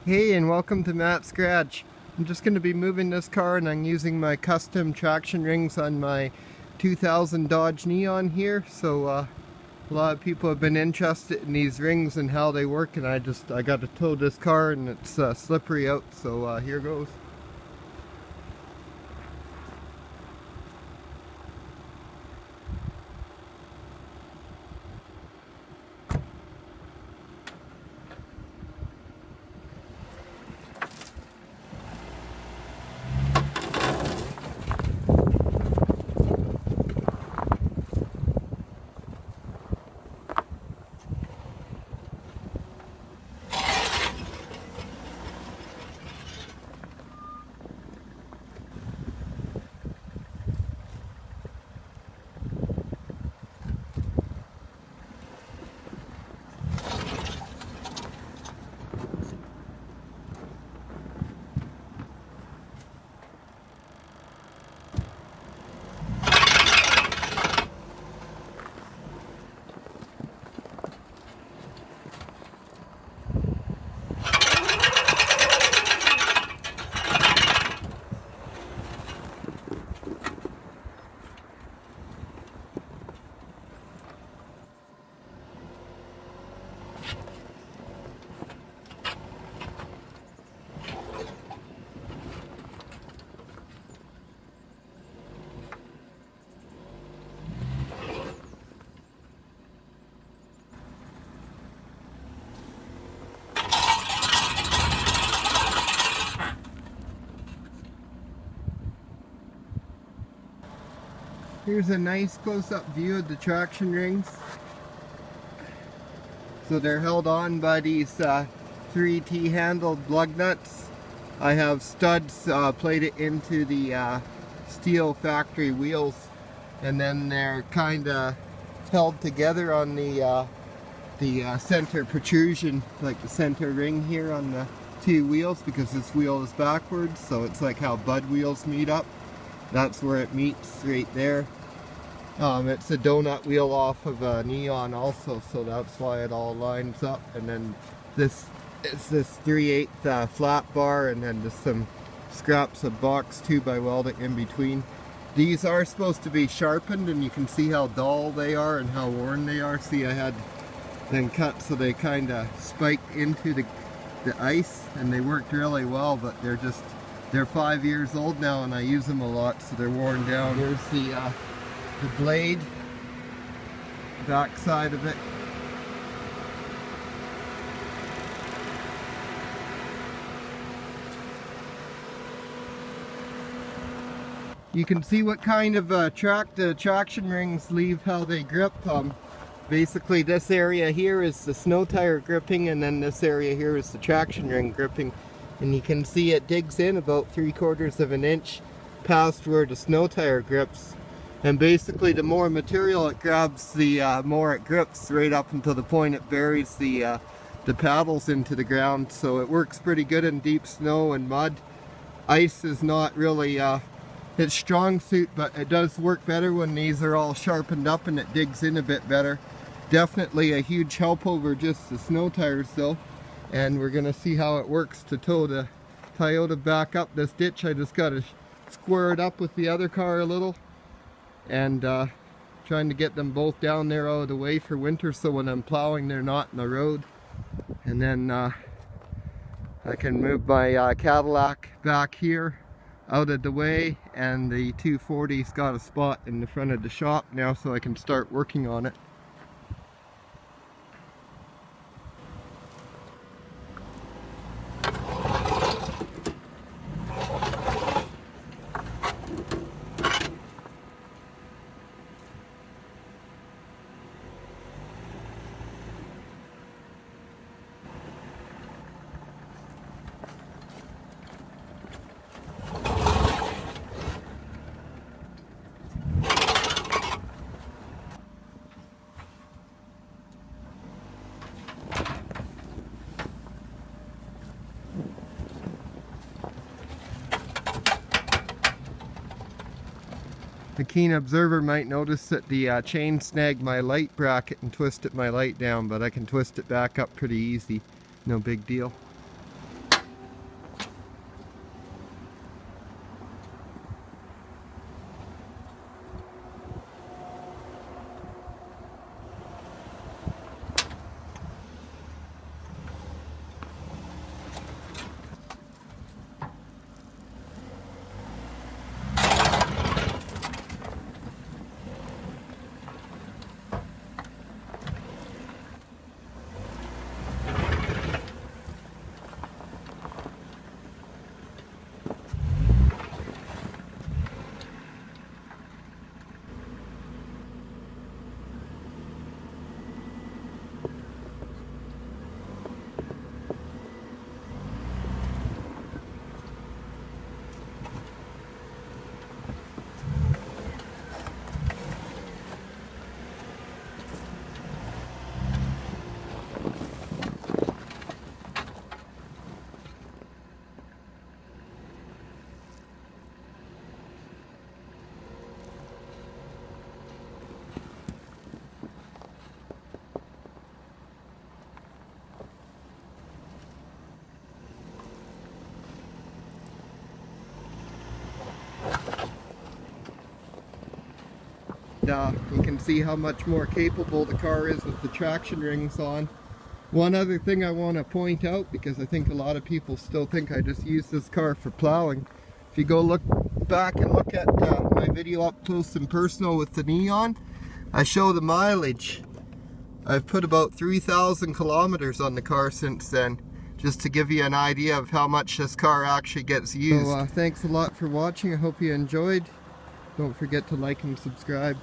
Hey, and welcome to Matt's Garage. I'm just going to be moving this car, and I'm using my custom traction rings on my 2000 Dodge Neon here. So a lot of people have been interested in these rings and how they work, and I got to tow this car, and it's slippery out, so here goes. Here's a nice close-up view of the traction rings. So they're held on by these 3 T-handled lug nuts. I have studs plated into the steel factory wheels, and then they're kind of held together on the center protrusion, like the center ring here on the 2 wheels, because this wheel is backwards, so it's like how bud wheels meet up. That's where it meets, right there. It's a donut wheel off of a Neon also, so that's why it all lines up. And then this is this 3/8 flat bar, and then just some scraps of box tube I welded in between. These are supposed to be sharpened, and you can see how dull they are and how worn they are. See, I had them cut so they kind of spiked into the ice, and they worked really well, but they're 5 years old now, and I use them a lot, so they're worn down. Here's the blade, back side of it. You can see what kind of traction rings leave, how they grip. Basically this area here is the snow tire gripping, and then this area here is the traction ring gripping. And you can see it digs in about 3/4 of an inch past where the snow tire grips. And basically the more material it grabs, the more it grips, right up until the point it buries the paddles into the ground. So it works pretty good in deep snow and mud. Ice is not really its strong suit, but it does work better when these are all sharpened up and it digs in a bit better. Definitely a huge help over just the snow tires though. And we're gonna see how it works to tow the Toyota back up this ditch. I just gotta square it up with the other car a little, and trying to get them both down there out of the way for winter, so when I'm plowing they're not in the road. And then I can move my Cadillac back here out of the way, and the 240's got a spot in the front of the shop now, so I can start working on it. A keen observer might notice that the chain snagged my light bracket and twisted my light down, but I can twist it back up pretty easy. No big deal. you can see how much more capable the car is with the traction rings on. One other thing I want to point out, because I think a lot of people still think I just use this car for plowing. If you go look back and look at my video up close and personal with the Neon, I show the mileage. I've put about 3,000 kilometers on the car since then, just to give you an idea of how much this car actually gets used. So thanks a lot for watching. I hope you enjoyed. Don't forget to like and subscribe.